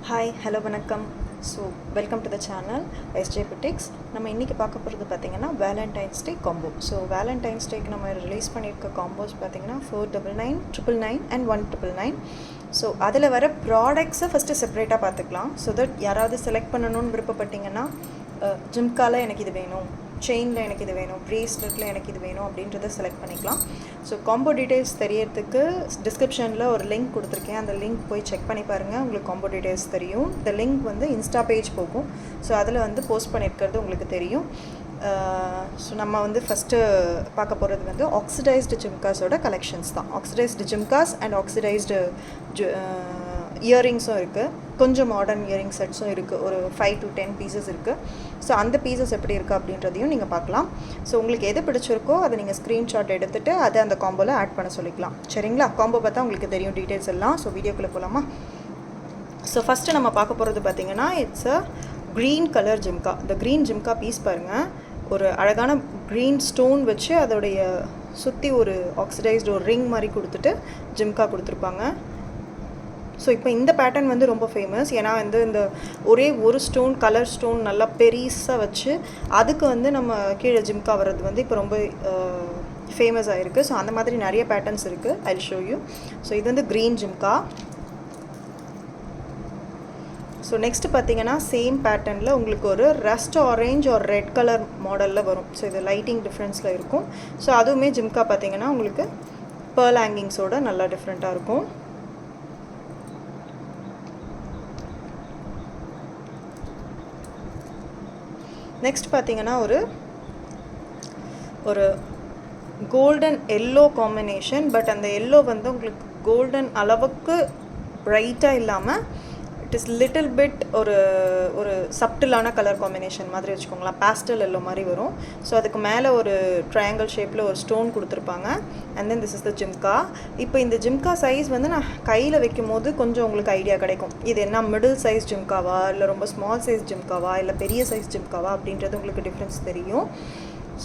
Hi hello வணக்கம். So welcome to the channel SJ boutiques. நம்ம இன்றைக்கி பார்க்க போகிறது பார்த்திங்கன்னா Valentine's day combo. So Valentine's டேக்கு நம்ம ரிலீஸ் பண்ணியிருக்க காம்போஸ் பார்த்திங்கன்னா 499, 999 அண்ட் 199. ஸோ அதில் வர ப்ராடக்ட்ஸை ஃபஸ்ட்டு செப்பரேட்டாக பார்த்துக்கலாம். ஸோ தட் யாராவது செலக்ட் பண்ணணும்னு விருப்பப்பட்டிங்கன்னா ஜிம்காவில் எனக்கு இது வேணும், செயினில் எனக்கு இது வேணும், ப்ரேஸ்லெட்டில் எனக்கு இது வேணும் அப்படின்றத செலக்ட் பண்ணிக்கலாம். ஸோ காம்போ டீட்டெயில்ஸ் தெரியறதுக்கு டிஸ்கிரிப்ஷனில் ஒரு லிங்க் கொடுத்துருக்கேன். அந்த லிங்க் போய் செக் பண்ணி பாருங்கள், உங்களுக்கு காம்போ டீட்டெயில்ஸ் தெரியும். இந்த லிங்க் வந்து இன்ஸ்டா பேஜ் போகும். ஸோ அதில் வந்து போஸ்ட் பண்ணியிருக்கிறது உங்களுக்கு தெரியும். ஸோ நம்ம வந்து ஃபஸ்ட்டு பார்க்க போகிறது வந்து ஆக்சிடைஸ்டு ஜிம்காஸோட கலெக்ஷன்ஸ் தான். ஆக்சிடைஸ்டு ஜிம்காஸ் அண்ட் ஆக்சிடைஸ்டு இயரிங்ஸும் இருக்குது, கொஞ்சம் மாடர்ன் இயரிங் செட்ஸும் இருக்குது. ஒரு 5 to 10 பீசஸ் இருக்குது. ஸோ அந்த பீசஸ் எப்படி இருக்குது அப்படின்றதையும் நீங்கள் பார்க்கலாம். ஸோ உங்களுக்கு எது பிடிச்சிருக்கோ அதை நீங்கள் ஸ்க்ரீன்ஷாட் எடுத்துகிட்டு அதை அந்த காம்போவில் ஆட் பண்ண சொல்லிக்கலாம். சரிங்களா? காம்போ பார்த்தா உங்களுக்கு தெரியும் டீட்டெயில்ஸ் எல்லாம். ஸோ வீடியோக்குள்ளே போகலாமா? ஸோ ஃபஸ்ட்டு நம்ம பார்க்க போகிறது பார்த்திங்கன்னா it's a green colour jhumka. இந்த க்ரீன் ஜிம்கா பீஸ் பாருங்கள், ஒரு அழகான க்ரீன் ஸ்டோன் வச்சு அதோடைய சுற்றி ஒரு ஆக்சிடைஸ்டு ஒரு ரிங் மாதிரி கொடுத்துட்டு ஜிம்கா கொடுத்துருப்பாங்க. ஸோ இப்போ இந்த பேட்டர்ன் வந்து ரொம்ப ஃபேமஸ். ஏன்னா வந்து இந்த ஒரே ஒரு ஸ்டோன், கலர் ஸ்டோன் நல்லா பெருசாக வச்சு அதுக்கு வந்து நம்ம கீழே ஜிம்கா வர்றது வந்து இப்போ ரொம்ப ஃபேமஸ் ஆகிருக்கு. ஸோ அந்த மாதிரி நிறைய பேட்டர்ன்ஸ் இருக்குது. I will show you. So இது வந்து க்ரீன் ஜிம்கா. ஸோ நெக்ஸ்ட்டு பார்த்தீங்கன்னா சேம் பேட்டர்னில் உங்களுக்கு ஒரு ரஸ்ட் ஆரேஞ்ச் ஒரு ரெட் கலர் மாடலில் வரும். ஸோ இது லைட்டிங் டிஃப்ரென்ஸில் இருக்கும். ஸோ அதுவுமே ஜிம்கா பார்த்தீங்கன்னா உங்களுக்கு பேர்ல் ஹேங்கிங்ஸோட நல்லா டிஃப்ரெண்ட்டாக இருக்கும். நெக்ஸ்ட் பார்த்தீங்கன்னா ஒரு கோல்டன் எல்லோ காம்பினேஷன். பட் அந்த எல்லோ வந்து உங்களுக்கு கோல்டன் அளவுக்கு ப்ரைட்டாக இல்லாமல் இட் இஸ் லிட்டில் பிட் ஒரு சப்டிலான கலர் காம்பினேஷன் மாதிரி வச்சுக்கோங்களேன். பேஸ்டல் எல்லோ மாதிரி வரும். ஸோ அதுக்கு மேலே ஒரு ட்ரையாங்கிள் ஷேப்பில் ஒரு ஸ்டோன் கொடுத்துருப்பாங்க. அண்ட் தென் திஸ் இஸ் த ஜிம்கா. இப்போ இந்த ஜிம்கா சைஸ் வந்து நான் கையில் வைக்கும் போது கொஞ்சம் உங்களுக்கு ஐடியா கிடைக்கும். இது என்ன மிடில் சைஸ் ஜிம்காவா, இல்லை ரொம்ப ஸ்மால் சைஸ் ஜிம்காவா, இல்லை பெரிய சைஸ் ஜிம்காவா அப்படின்றது உங்களுக்கு டிஃப்ரென்ஸ் தெரியும்.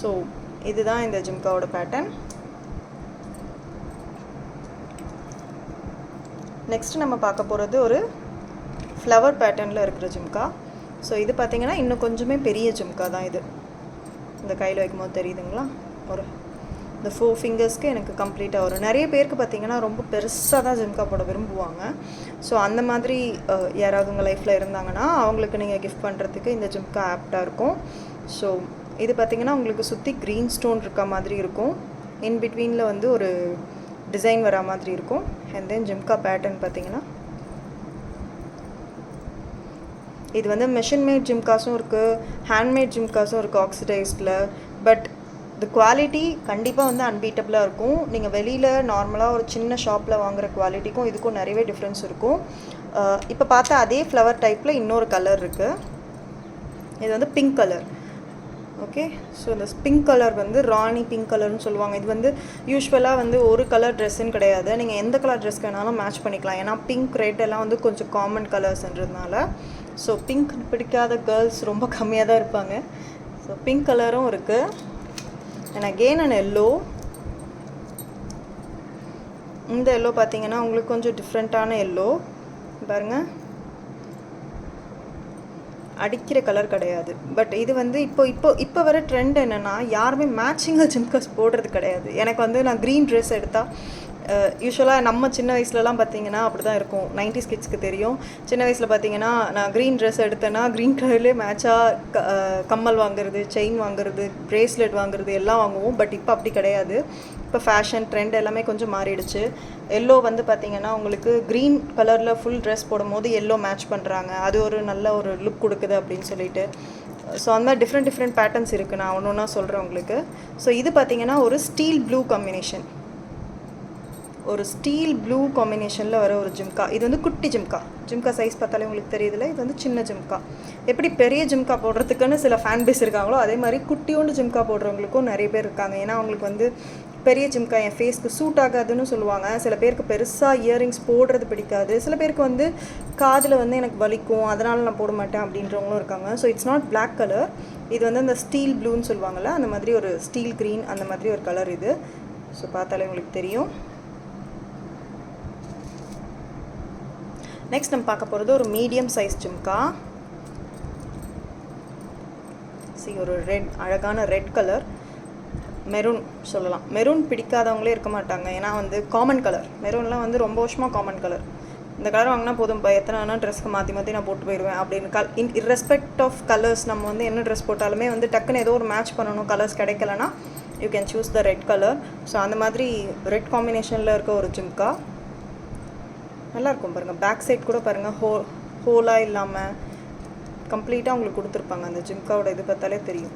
ஸோ இதுதான் இந்த ஜிம்காவோட பேட்டர்ன். நெக்ஸ்ட் நம்ம பார்க்க போகிறது ஒரு ஃப்ளவர் பேட்டர்னில் இருக்கிற ஜிம்கா. ஸோ இது பார்த்திங்கன்னா இன்னும் கொஞ்சமே பெரிய ஜிம்கா தான் இது. இந்த கையில் வைக்கும்போது தெரியுதுங்களா? இந்த 4 ஃபிங்கர்ஸ்க்கு எனக்கு கம்ப்ளீட்டாக வரும். நிறைய பேருக்கு பார்த்திங்கன்னா ரொம்ப பெருசாக தான் ஜிம்கா போட விரும்புவாங்க. ஸோ அந்த மாதிரி யாராவது உங்கள் லைஃப்பில் இருந்தாங்கன்னா அவங்களுக்கு நீங்கள் கிஃப்ட் பண்ணுறதுக்கு இந்த ஜிம்கா ஆப்டாக இருக்கும். ஸோ இது பார்த்திங்கன்னா உங்களுக்கு சுற்றி க்ரீன் ஸ்டோன் இருக்க மாதிரி இருக்கும். இன் பிட்வீனில் வந்து ஒரு டிசைன் வரா மாதிரி இருக்கும். அண்ட் தென் ஜிம்கா பேட்டர்ன் பார்த்திங்கன்னா இது வந்து மெஷின் மேட் ஜிம்காஸும் இருக்குது, ஹேண்ட்மேட் ஜிம்காஸும் இருக்குது ஆக்சிடைஸ்டில். பட் இந்த குவாலிட்டி கண்டிப்பாக வந்து அன்பீட்டபிளாக இருக்கும். நீங்கள் வெளியில் நார்மலாக ஒரு சின்ன ஷாப்பில் வாங்குகிற குவாலிட்டிக்கும் இதுக்கும் நிறையவே டிஃப்ரென்ஸ் இருக்கும். இப்போ பார்த்தா அதே ஃப்ளவர் டைப்பில் இன்னொரு கலர் இருக்குது. இது வந்து பிங்க் கலர். ஓகே. ஸோ இந்த பிங்க் கலர் வந்து ராணி பிங்க் கலர்னு சொல்லுவாங்க. இது வந்து யூஸ்வலாக வந்து ஒரு கலர் ட்ரெஸ்ஸுன்னு கிடையாது. நீங்கள் எந்த கலர் ட்ரெஸ்க்கு வேணாலும் மேட்ச் பண்ணிக்கலாம். ஏன்னா பிங்க், ரெட் எல்லாம் வந்து கொஞ்சம் காமன் கலர்ஸ்ன்றதுனால. ஸோ பிங்க் பிடிக்காத கேர்ள்ஸ் ரொம்ப கம்மியாக தான் இருப்பாங்க. ஸோ பிங்க் கலரும் இருக்குது. And again and yellow. இந்த எல்லோ பார்த்தீங்கன்னா உங்களுக்கு கொஞ்சம் டிஃப்ரெண்ட்டான எல்லோ பாருங்கள். அடிக்கிற கலர் கிடையாது. பட் இது வந்து இப்போ வர ட்ரெண்ட் என்னென்னா யாருமே மேட்சிங்காக ஜிம்காஸ் போடுறது கிடையாது. எனக்கு வந்து நான் க்ரீன் ட்ரெஸ் எடுத்தால் யூஸ்வலாக நம்ம சின்ன வயசுலலாம் பார்த்திங்கன்னா அப்படி தான் இருக்கும். 90s கிட்ஸ்க்கு தெரியும். சின்ன வயசில் பார்த்திங்கன்னா நான் க்ரீன் ட்ரெஸ் எடுத்தேன்னா க்ரீன் கலர்லேயே மேட்சாக கம்மல் வாங்குறது, செயின் வாங்குறது, ப்ரேஸ்லெட் வாங்குறது எல்லாம் வாங்குவோம். பட் இப்போ அப்படி கிடையாது. இப்போ ஃபேஷன் ட்ரெண்ட் எல்லாமே கொஞ்சம் மாறிடுச்சு. எல்லோ வந்து பார்த்திங்கன்னா உங்களுக்கு க்ரீன் கலரில் ஃபுல் ட்ரெஸ் போடும்போது எல்லோ மேட்ச் பண்ணுறாங்க. அது ஒரு நல்ல ஒரு லுக் கொடுக்குது அப்படின்னு சொல்லிட்டு. ஸோ அந்த மாதிரி டிஃப்ரெண்ட் பேட்டர்ன்ஸ் இருக்குது. நான் ஒன்று ஒன்றா சொல்கிறேன் உங்களுக்கு. ஸோ இது பார்த்திங்கன்னா ஒரு ஸ்டீல் ப்ளூ காம்பினேஷன், ஒரு ஸ்டீல் ப்ளூ காம்பினேஷனில் வர ஒரு ஜிம்கா. இது வந்து குட்டி ஜிம்கா சைஸ் பார்த்தாலே உங்களுக்கு தெரியுதுல்ல. இது வந்து சின்ன ஜிம்கா. எப்படி பெரிய ஜிம்கா போடுறதுக்குன்னு சில ஃபேன் பேஸ் இருக்காங்களோ அதே மாதிரி குட்டியோண்டு ஜிம்கா போடுறவங்களுக்கும் நிறைய பேர் இருக்காங்க. ஏன்னா அவங்களுக்கு வந்து பெரிய ஜிம்கா என் ஃபேஸ்க்கு சூட் ஆகாதுன்னு சொல்லுவாங்க. சில பேருக்கு பெருசாக இயரிங்ஸ் போடுறது பிடிக்காது. சில பேருக்கு வந்து காதில் வந்து எனக்கு வலிக்கும், அதனால் நான் போட மாட்டேன் அப்படின்றவங்களும் இருக்காங்க. So it's not black colour. இது வந்து அந்த ஸ்டீல் ப்ளூன்னு சொல்லுவாங்கள்ல, அந்த மாதிரி ஒரு ஸ்டீல் க்ரீன் அந்த மாதிரி ஒரு கலர் இது. ஸோ பார்த்தாலே உங்களுக்கு தெரியும். நெக்ஸ்ட் நம்ம பார்க்க போகிறது ஒரு மீடியம் சைஸ் ஜிம்கா. ஒரு ரெட், அழகான ரெட் கலர், மெரூன் சொல்லலாம். மெரூன் பிடிக்காதவங்களே இருக்க மாட்டாங்க, ஏன்னா வந்து காமன் கலர். மெரூன்லாம் வந்து ரொம்ப வருஷமாக காமன் கலர். இந்த கலர் வாங்கினா போதும், எத்தனை வேணால் ட்ரெஸ்க்கு மாற்றி நான் போட்டு போயிடுவேன் அப்படின்னு இர்ரெஸ்பெக்ட் ஆஃப் கலர்ஸ் நம்ம வந்து என்ன ட்ரெஸ் போட்டாலுமே வந்து டக்குன்னு ஏதோ ஒரு மேட்ச் பண்ணணும், கலர்ஸ் கிடைக்கலனா you can choose the red colour. So அந்த மாதிரி ரெட் காம்பினேஷனில் இருக்க ஒரு ஜிம்கா நல்லாயிருக்கும் பாருங்கள். பேக் சைட் கூட பாருங்கள், ஹோலாக இல்லாமல் கம்ப்ளீட்டாக உங்களுக்கு கொடுத்துருப்பாங்க. அந்த ஜிம்காவோட இது பார்த்தாலே தெரியும்.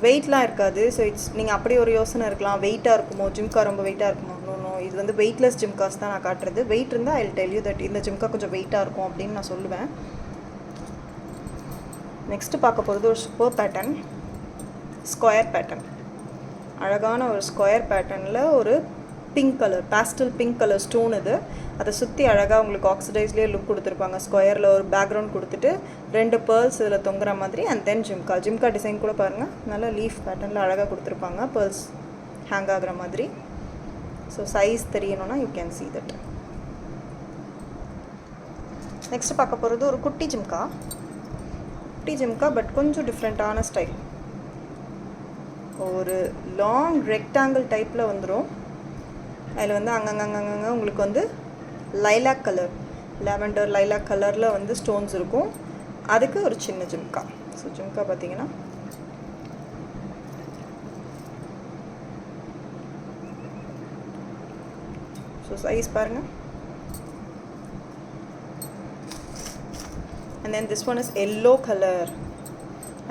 வெயிட்லாம் இருக்காது. ஸோ நீங்கள் அப்படி ஒரு யோசனை இருக்கலாம், வெயிட்டாக இருக்குமோ, ஜிம்கா ரொம்ப வெயிட்டாக இருக்குமோ. நோ, இது வந்து வெயிட்லெஸ் ஜிம்காஸ் தான் நான் காட்டுறது. வெயிட் இருந்தால் I will tell you that இந்த ஜிம்கா கொஞ்சம் வெயிட்டாக இருக்கும் அப்படின்னு நான் சொல்லுவேன். நெக்ஸ்ட்டு பார்க்க போகிறது ஒரு சூப்பர் பேட்டர்ன், ஸ்கொயர் பேட்டர்ன். அழகான ஒரு ஸ்கொயர் பேட்டர்னில் ஒரு pink colour, pastel pink colour stone இது. அதை சுற்றி அழகாக உங்களுக்கு ஆக்சிடைஸ்லேயே லுக் கொடுத்துருப்பாங்க. ஸ்கொயரில் ஒரு பேக்ரவுண்ட் கொடுத்துட்டு 2 பேர்ல்ஸ் இதில் தொங்குற மாதிரி. அண்ட் தென் ஜிம்கா டிசைன் கூட பாருங்கள், நல்லா லீஃப் பேட்டர்னில் அழகாக கொடுத்துருப்பாங்க, பேர்ல்ஸ் ஹேங் ஆகிற மாதிரி. ஸோ சைஸ் தெரியணும்னா you can see that. Next பார்க்க போகிறது ஒரு குட்டி ஜிம்கா. பட் கொஞ்சம் டிஃப்ரெண்ட்டான ஸ்டைல். ஒரு லாங் ரெக்டாங்கிள் டைப்பில் வந்துடும். அதில் வந்து அங்கங்கே உங்களுக்கு வந்து லைலாக் கலர், லாவெண்டர் லைலாக் கலரில் வந்து ஸ்டோன்ஸ் இருக்கும். அதுக்கு ஒரு சின்ன ஜிம்கா. ஸோ ஜிம்கா பார்த்தீங்கன்னா ஸோ சைஸ் பாருங்கள். and then this one is yellow color,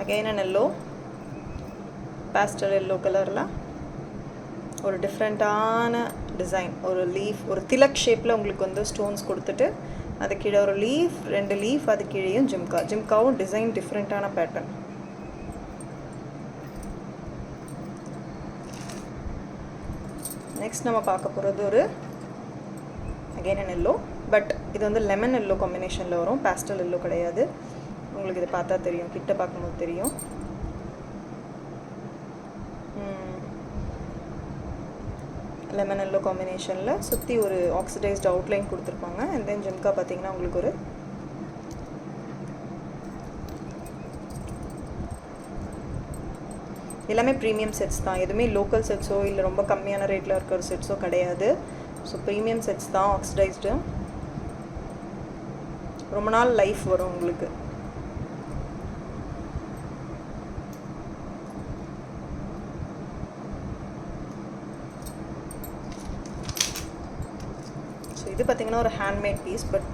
again an yellow, pastel yellow கலரில் ஒரு டிஃப்ரெண்ட்டான டிசைன். ஒரு லீஃப், ஒரு திலக் ஷேப்பில் உங்களுக்கு வந்து ஸ்டோன்ஸ் கொடுத்துட்டு அது கீழே ஒரு லீஃப், 2 லீஃப், அது கீழேயும் ஜிம்காவும் டிசைன் டிஃப்ரெண்ட்டான பேட்டர்ன். நெக்ஸ்ட் நம்ம பார்க்க போகிறது ஒரு அகெயின் அன் எல்லோ, பட் இது வந்து லெமன் எல்லோ காம்பினேஷனில் வரும், பேஸ்டல் எல்லோ கிடையாது. உங்களுக்கு இதை பார்த்தா தெரியும், கிட்ட பார்க்கும்போது தெரியும். லெமன் எல்லோ காம்பினேஷனில் சுற்றி ஒரு ஆக்சிடைஸ்ட் அவுட்லைன் கொடுத்துருப்பாங்க. அண்ட் தென் ஜிம்கா பார்த்தீங்கன்னா உங்களுக்கு ஒரு எல்லாமே ப்ரீமியம் செட்ஸ் தான், எதுவுமே லோக்கல் செட்ஸோ இல்லை ரொம்ப கம்மியான ரேட்டில் இருக்கிற செட்ஸோ கிடையாது. ஸோ ப்ரீமியம் செட்ஸ் தான், ஆக்சிடைஸ்டு. ரொம்ப நாள் லைஃப் வரும் உங்களுக்கு. ஸோ இது பார்த்திங்கன்னா ஒரு ஹேண்ட்மேட் பீஸ், பட்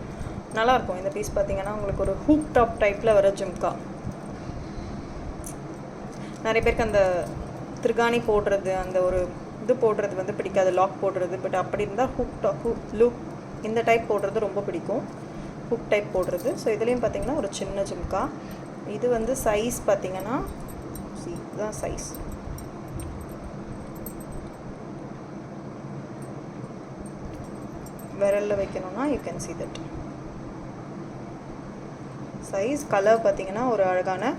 நல்லாயிருக்கும். இந்த பீஸ் பார்த்திங்கன்னா உங்களுக்கு ஒரு ஹூக் டாப் டைப்பில் வர ஜிம்கா. நிறைய பேருக்கு அந்த திருகாணி போடுறது, அந்த ஒரு இது போடுறது வந்து பிடிக்காது, லாக் போடுறது. பட் அப்படி இருந்தால் ஹூக் இந்த டைப் போடுறது ரொம்ப பிடிக்கும், ஹூக் டைப் போடுறது. ஸோ இதுலேயும் பார்த்திங்கன்னா ஒரு சின்ன ஜிம்கா. இது வந்து சைஸ் பார்த்திங்கன்னா இதுதான் சைஸ். விரலில் வைக்கணும்னா you can see that. Size colour பார்த்திங்கன்னா ஒரு அழகான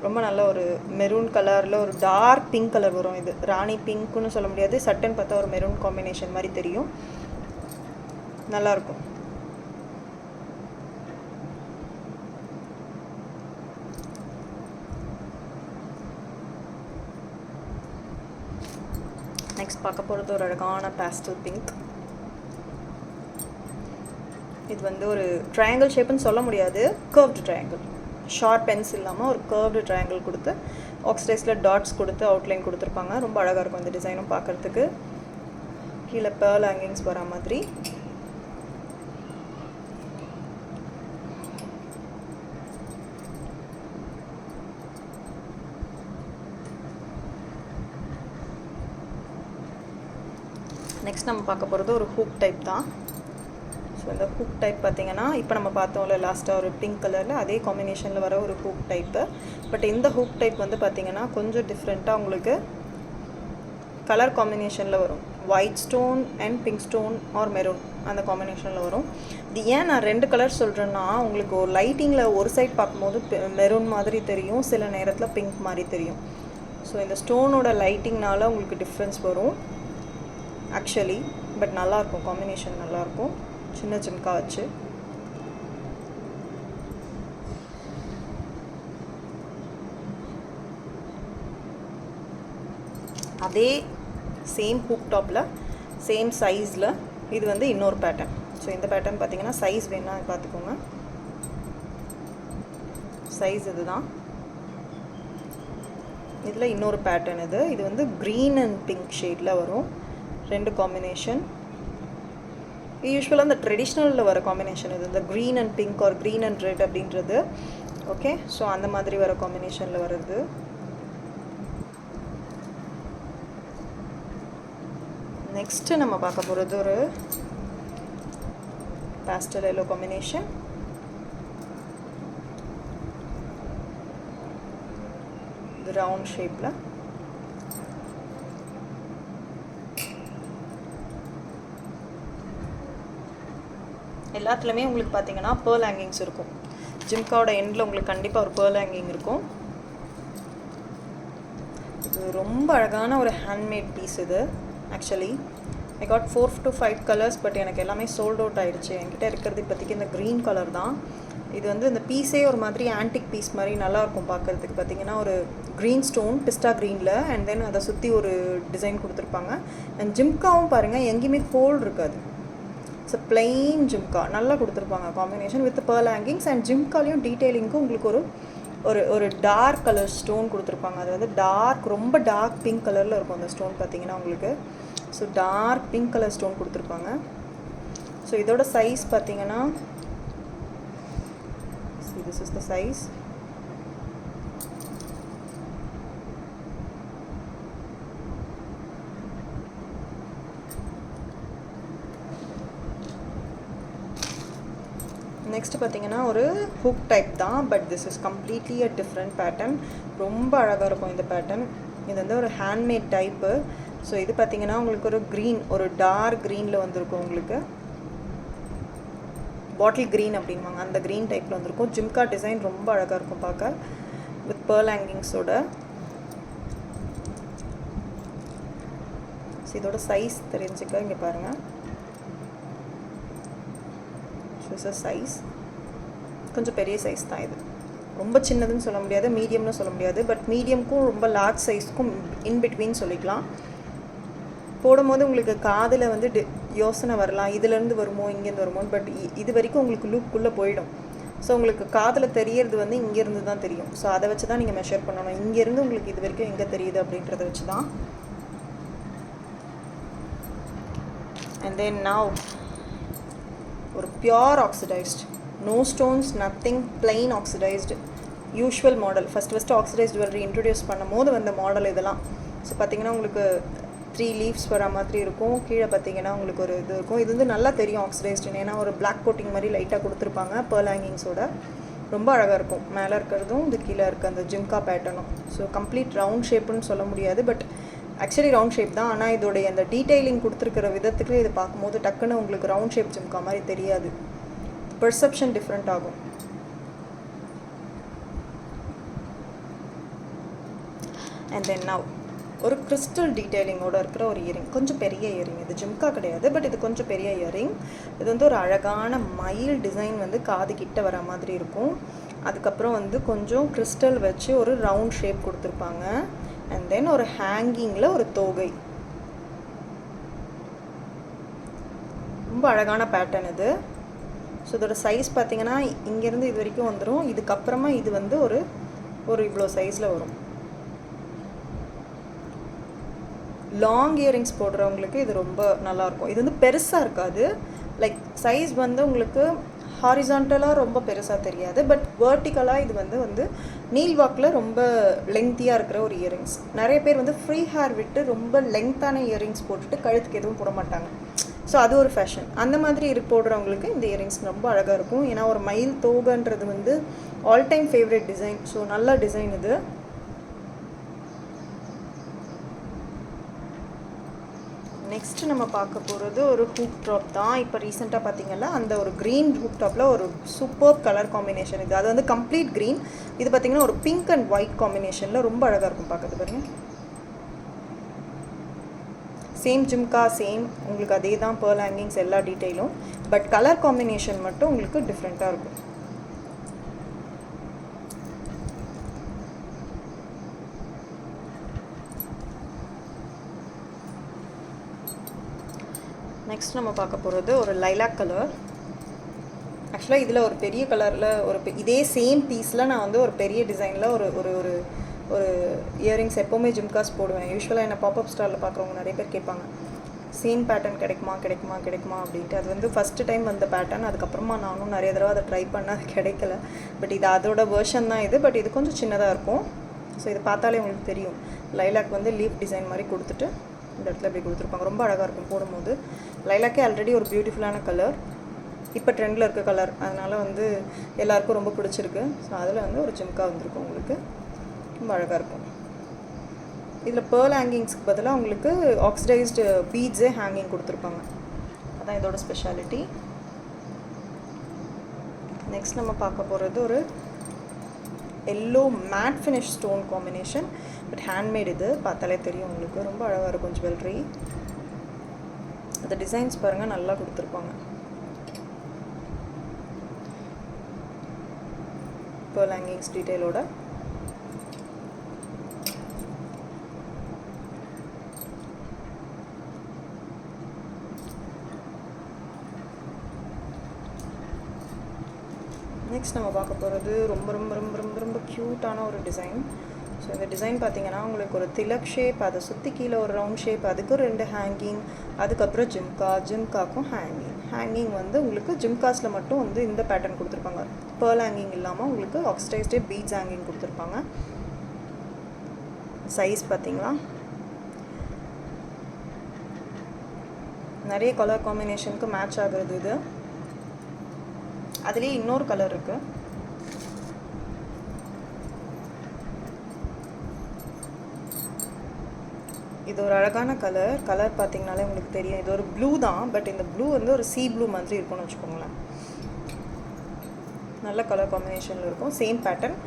ரொம்ப நல்ல ஒரு மெரூன் கலரில் ஒரு டார்க் பிங்க் கலர் வரும். இது ராணி பிங்க்குன்னு சொல்ல முடியாது, சட்டன் பார்த்தா ஒரு மெரூன் காம்பினேஷன் மாதிரி தெரியும், நல்லாயிருக்கும். நெக்ஸ்ட் பார்க்க போகிறது ஒரு அழகான பேஸ்டல் பிங்க். இது வந்து ஒரு ட்ரையாங்கிள் ஷேப்புன்னு சொல்ல முடியாது, கர்வ்டு ட்ரையாங்கிள். ஷார்ப் பென்ஸ் இல்லாமல் ஒரு கர்வ்டு ட்ரையாங்கிள் கொடுத்து ஆக்சிடைஸில் டாட்ஸ் கொடுத்து அவுட்லைன் கொடுத்துருப்பாங்க. ரொம்ப அழகாக இருக்கும் இந்த டிசைனும் பார்க்குறதுக்கு. கீழே பேர்ல் ஹேங்கிங்ஸ் வர மாதிரி. நெக்ஸ்ட் நம்ம பார்க்க போகிறது ஒரு ஹூக் டைப் தான். ஸோ இந்த ஹூக் டைப் பார்த்திங்கன்னா இப்போ நம்ம பார்த்தோம்ல லாஸ்ட்டாக ஒரு பிங்க் கலரில், அதே காம்பினேஷனில் வர ஒரு ஹூக் டைப்பு. பட் இந்த ஹூக் டைப் வந்து பார்த்திங்கன்னா கொஞ்சம் டிஃப்ரெண்ட்டாக உங்களுக்கு கலர் காம்பினேஷனில் வரும். White stone and pink stone or maroon அந்த காம்பினேஷனில் வரும். இது ஏன் நான் 2 கலர் சொல்கிறேன்னா, உங்களுக்கு ஒரு லைட்டிங்கில் ஒரு சைட் பார்க்கும்போது மெரூன் மாதிரி தெரியும், சில நேரத்தில் பிங்க் மாதிரி தெரியும். ஸோ இந்த ஸ்டோனோட லைட்டிங்னால உங்களுக்கு டிஃப்ரென்ஸ் வரும் ஆக்சுவலி. பட் நல்லாயிருக்கும், காம்பினேஷன் நல்லாயிருக்கும். சின்ன ஜிம்கா வச்சு. அதே சேம் ஹூக் டாப்பில் சேம் சைஸில் இது வந்து இன்னொரு பேட்டர்ன். ஸோ இந்த பேட்டர்ன் பார்த்தீங்கன்னா சைஸ் வேணா பார்த்துக்கோங்க. சைஸ் இது தான். இதில் இன்னொரு பேட்டர்ன் இது வந்து க்ரீன் அண்ட் பிங்க் ஷேடில் வரும். 2 காம்பினேஷன். யூஸ்வலாக அந்த ட்ரெடிஷ்னலில் வர காம்பினேஷன் இது, இந்த green and pink or green and red அப்படின்றது. ஓகே, ஸோ அந்த மாதிரி வர காம்பினேஷனில் வருது. நெக்ஸ்ட்டு நம்ம பார்க்க போகிறது ஒரு பேஸ்டல் எல்லோ காம்பினேஷன். இது ரவுண்ட் ஷேப்பில். எல்லாத்துலேயுமே உங்களுக்கு பார்த்தீங்கன்னா பேர்ல் ஹேங்கிங்ஸ் இருக்கும். ஜிம்காவோட எண்டில் உங்களுக்கு கண்டிப்பாக ஒரு பேர்ல் ஹேங்கிங் இருக்கும். இது ரொம்ப அழகான ஒரு ஹேண்ட்மேட் பீஸ் இது. Actually I got 4 to 5 colours, but எனக்கு எல்லாமே சோல்ட் அவுட் ஆகிடுச்சு. என்கிட்ட இருக்கிறது இப்போதைக்கு இந்த க்ரீன் கலர் தான். இது வந்து இந்த பீஸே ஒரு மாதிரி ஆன்டிக் பீஸ் மாதிரி நல்லாயிருக்கும் பார்க்குறதுக்கு. பார்த்தீங்கன்னா ஒரு க்ரீன் ஸ்டோன் பிஸ்டா க்ரீனில் அண்ட் தென் அதை சுற்றி ஒரு டிசைன் கொடுத்துருப்பாங்க. அண்ட் ஜிம்காவும் பாருங்கள் எங்கேயுமே ஹோல் இருக்காது. இட்ஸ் பிளெயின் ஜிம்கா நல்லா கொடுத்துருப்பாங்க combination with pearl hangings. And ஜிம்காலையும் டீட்டெயிலிங்க்கும் உங்களுக்கு ஒரு டார்க் கலர் ஸ்டோன் கொடுத்துருப்பாங்க. அது வந்து ரொம்ப டார்க் பிங்க் கலரில் இருக்கும் அந்த ஸ்டோன் பார்த்தீங்கன்னா உங்களுக்கு. So dark pink colour stone கொடுத்துருப்பாங்க. ஸோ இதோட சைஸ் பார்த்தீங்கன்னா this is the size. Next பார்த்தீங்கன்னா ஒரு ஹுக் டைப் தான், but this is completely a different pattern. ரொம்ப அழகாக இருக்கும் இந்த பேட்டர்ன். இது வந்து ஒரு ஹேண்ட்மேட் டைப்பு. ஸோ இது பார்த்தீங்கன்னா உங்களுக்கு ஒரு க்ரீன், ஒரு டார்க் க்ரீனில் வந்திருக்கும். உங்களுக்கு பாட்டில் க்ரீன் அப்படின்வாங்க, அந்த க்ரீன் டைப்பில் வந்திருக்கும். ஜிம்கா டிசைன் ரொம்ப அழகாக இருக்கும் பார்க்க வித் பேர்ல் ஹேங்கிங்ஸோட. ஸோ இதோட சைஸ் தெரிஞ்சுக்க இங்கே பாருங்கள். சைஸ் கொஞ்சம் பெரிய சைஸ் தான். இது ரொம்ப சின்னதுன்னு சொல்ல முடியாது, மீடியம்னு சொல்ல முடியாது, பட் மீடியம்க்கும் ரொம்ப லார்ஜ் சைஸ்க்கும் இன்பிட்வீன் சொல்லிக்கலாம். போடும்போது உங்களுக்கு காதில் வந்து யோசனை வரலாம், இதுலேருந்து வருமோ இங்கேருந்து வருமோன்னு, பட் இது வரைக்கும் உங்களுக்கு லூப்புக்குள்ளே போயிடும். ஸோ உங்களுக்கு காதில் தெரியறது வந்து இங்கேருந்து தான் தெரியும். ஸோ அதை வச்சு தான் நீங்கள் மெஷர் பண்ணணும். இங்கேருந்து உங்களுக்கு இது வரைக்கும் எங்கே தெரியுது அப்படின்றத வச்சு தான். அண்ட் தென் நவ் ஒரு pure oxidised, no stones, nothing, plain oxidised usual model. First oxidised jewellery introduce பண்ணும் போது வந்த மாடல் இதெல்லாம். ஸோ பார்த்தீங்கன்னா உங்களுக்கு 3 லீவ்ஸ் வர மாதிரி இருக்கும். கீழே பார்த்தீங்கன்னா உங்களுக்கு ஒரு இது இருக்கும். இது வந்து நல்லா தெரியும் ஆக்சிடைஸ்டுன்னு, ஏன்னா ஒரு பிளாக் கோட்டிங் மாதிரி லைட்டாக கொடுத்துருப்பாங்க பேர்ல் ஹேங்கிங்ஸோட. ரொம்ப அழகாக இருக்கும். மேலே இருக்கிறதும் இது கீழே இருக்க அந்த ஜிம்கா பேட்டர்னும். ஸோ கம்ப்ளீட் ரவுண்ட் ஷேப்புன்னு சொல்ல முடியாது, பட் ஆக்சுவலி ரவுண்ட் ஷேப் தான். ஆனால் இதோடைய அந்த டீட்டெயிலிங் கொடுத்துருக்கிற விதத்துக்கு இது பார்க்கும்போது டக்குன்னு உங்களுக்கு ரவுண்ட் ஷேப் ஜிம்கா மாதிரி தெரியாது. பெர்செப்ஷன் டிஃப்ரெண்ட் ஆகும். அண்ட் தென் நவ் ஒரு கிறிஸ்டல் டீட்டெயிலிங்கோடு இருக்கிற ஒரு இயரிங், கொஞ்சம் பெரிய இயரிங். இது ஜிம்கா கிடையாது, பட் இது கொஞ்சம் பெரிய இயரிங். இது வந்து ஒரு அழகான மயில் டிசைன் வந்து காது கிட்ட வர மாதிரி இருக்கும். அதுக்கப்புறம் வந்து கொஞ்சம் கிறிஸ்டல் வச்சு ஒரு ரவுண்ட் ஷேப் கொடுத்துருப்பாங்க. அண்ட் தென் ஒரு ஹேங்கிங்கில் ஒரு தோகை. ரொம்ப அழகான பேட்டர்ன் இது. ஸோ இதோட சைஸ் பார்த்தீங்கன்னா இங்கேருந்து இது வரைக்கும் வந்துடும். இதுக்கப்புறமா இது வந்து ஒரு இவ்வளோ சைஸில் வரும். லாங் இயரிங்ஸ் போடுறவங்களுக்கு இது ரொம்ப நல்லாயிருக்கும். இது வந்து பெருசாக இருக்காது. லைக் சைஸ் வந்து உங்களுக்கு ஹாரிசான்டலாக ரொம்ப பெருசாக தெரியாது, பட் வேர்ட்டிக்கலாக இது வந்து நீல் வாக்கில் ரொம்ப லெங்க்த்தியாக இருக்கிற ஒரு இயரிங்ஸ். நிறைய பேர் வந்து ஃப்ரீ ஹேர் விட்டு ரொம்ப லெங்க்த்தான இயரிங்ஸ் போட்டுட்டு கழுத்துக்கு எதுவும் போட மாட்டாங்க. ஸோ அது ஒரு ஃபேஷன். அந்த மாதிரி போடுறவங்களுக்கு இந்த இயரிங்ஸ் ரொம்ப அழகாக இருக்கும். ஏன்னா ஒரு மயில் தோகைன்றது வந்து all time favourite design. So நல்ல டிசைன் இது. நெக்ஸ்ட் நம்ம பார்க்க போகிறது ஒரு ஹூக் டாப் தான். இப்போ ரீசெண்டாக பார்த்தீங்கன்னா அந்த ஒரு க்ரீன் ஹூக் டாப்பில் ஒரு சூப்பர் கலர் காம்பினேஷன் இது. அது வந்து கம்ப்ளீட் க்ரீன். இது பார்த்தீங்கன்னா ஒரு பிங்க் அண்ட் ஒயிட் காம்பினேஷனில் ரொம்ப அழகாக இருக்கும் பார்க்கறது. பாருங்கள், சேம் ஜிம்கா சேம் உங்களுக்கு அதே தான் பேர்ல் ஹேங்கிங்ஸ் எல்லா டீட்டெயிலும். பட் கலர் காம்பினேஷன் மட்டும் உங்களுக்கு டிஃப்ரெண்ட்டாக இருக்கும். நெக்ஸ்ட் நம்ம பார்க்க போகிறது ஒரு லைலாக் கலர். ஆக்சுவலாக இதில் ஒரு பெரிய கலரில் இதே சேம் பீஸில் நான் வந்து ஒரு பெரிய டிசைனில் ஒரு ஒரு ஒரு ஒரு இயரிங்ஸ் எப்போவுமே ஜிம்காஸ் போடுவேன். யூஸ்வலாக என்ன பாப்அப் ஸ்டாரில் பார்க்குறவங்க நிறைய பேர் கேட்பாங்க, சேம் பேட்டர்ன் கிடைக்குமா அப்படின்ட்டு. அது வந்து ஃபஸ்ட்டு டைம் வந்த பேட்டர்ன். அதுக்கப்புறமா நானும் நிறைய தடவை அதை ட்ரை பண்ண அது கிடைக்கல. பட் இது அதோட வேர்ஷன் தான் இது. பட் இது கொஞ்சம் சின்னதாக இருக்கும். ஸோ இது பார்த்தாலே உங்களுக்கு தெரியும், லைலாக் வந்து லீஃப் டிசைன் மாதிரி கொடுத்துட்டு இந்த இடத்துல இப்படி கொடுத்துருப்பாங்க. ரொம்ப அழகாக இருக்கும் போடும்போது. லைலாக்கே ஆல்ரெடி ஒரு பியூட்டிஃபுல்லான கலர், இப்போ ட்ரெண்டில் இருக்க கலர். அதனால் வந்து எல்லாேருக்கும் ரொம்ப பிடிச்சிருக்கு. ஸோ அதில் வந்து ஒரு ஜிம்கா வந்திருக்கும் உங்களுக்கு, ரொம்ப அழகாக இருக்கும். இதில் பேர்ல் ஹேங்கிங்ஸ்க்கு பதிலாக உங்களுக்கு ஆக்சிடைஸ்டு பீட்ஸே ஹேங்கிங் கொடுத்துருப்பாங்க. அதான் இதோட ஸ்பெஷாலிட்டி. நெக்ஸ்ட் நம்ம பார்க்க போகிறது ஒரு yellow matte finish stone combination. But handmade. இது பார்த்தாலே தெரியும் உங்களுக்கு, ரொம்ப அழகாக இருக்கும் ஜுவல்லரி. அந்த டிசைன்ஸ் பாருங்கள், நல்லா கொடுத்துருப்பாங்க. Pearl hangings டீட்டெயிலோட. நெக்ஸ்ட் நம்ம பார்க்க போகிறது ரொம்ப ரொம்ப ரொம்ப ரொம்ப ரொம்ப க்யூட்டான ஒரு டிசைன். ஸோ இந்த டிசைன் பார்த்தீங்கன்னா உங்களுக்கு ஒரு திலக் ஷேப், அதை சுற்றி கீழே ஒரு ரவுண்ட் ஷேப், அதுக்கும் 2 ஹேங்கிங், அதுக்கப்புறம் ஜிம்காக்கும் ஹேங்கிங் வந்து உங்களுக்கு ஜிம்காஸில் மட்டும் வந்து இந்த பேட்டர்ன் கொடுத்துருப்பாங்க. பேர்ல் ஹேங்கிங் இல்லாமல் உங்களுக்கு ஆக்சிடைஸ்டே பீட்ஸ் ஹேங்கிங் கொடுத்துருப்பாங்க. சைஸ் பார்த்தீங்களா, நிறைய கலர் காம்பினேஷனுக்கு மேட்ச் ஆகுறது இது. அதுலேயே இன்னொரு கலர் இருக்குது. இது ஒரு அழகான கலர் பார்த்தீங்கனாலே உங்களுக்கு தெரியும். இது ஒரு ப்ளூ தான். பட் இந்த ப்ளூ வந்து ஒரு சீ ப்ளூ மாதிரி இருக்கும்னு வச்சுக்கோங்களேன். நல்ல கலர் காம்பினேஷனில் இருக்கும். Same pattern.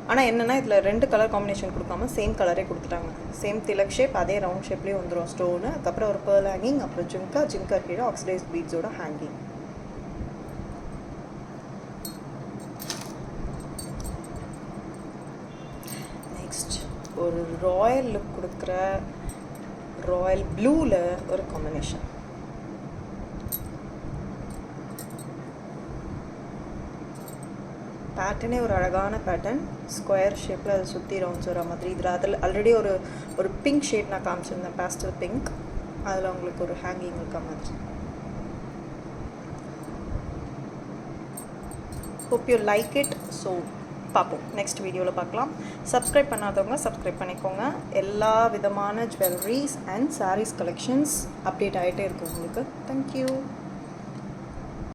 ஆனால் என்னென்னா இதில் 2 கலர் காம்பினேஷன் கொடுக்காம சேம் கலரே கொடுத்துட்டாங்க. சேம் திலக் ஷேப், அதே ரவுண்ட் ஷேப்லேயே வந்துடும் ஸ்டோனு. அதுக்கப்புறம் ஒரு பேர்ல் ஹேங்கிங், அப்புறம் ஜிம்கா கீழே ஆக்சிடைஸ் பீட்ஸோட ஹேங்கிங். நெக்ஸ்ட் ஒரு ராயல் லுக் கொடுக்குற ராயல் ப்ளூவில் ஒரு காம்பினேஷன். பேட்டர்னே ஒரு அழகான பேட்டர்ன். ஸ்கொயர் ஷேப்பில் அதை சுற்றி ரவுண்ட்ஸ் வர மாதிரி. இதில் அதில் ஆல்ரெடி ஒரு பிங்க் ஷேட் நான் காமிச்சிருந்தேன், பேஸ்டல் பிங்க். அதில் உங்களுக்கு ஒரு ஹேங்கிங் இருக்க மாதிரி. Hope you like it. So பார்ப்போம், நெக்ஸ்ட் வீடியோவில் பார்க்கலாம். சப்ஸ்கிரைப் பண்ணாதவங்க சப்ஸ்கிரைப் பண்ணிக்கோங்க. எல்லா விதமான jewelleries and sarees collections update ஆகிட்டே இருக்கும் உங்களுக்கு. தேங்க்யூ.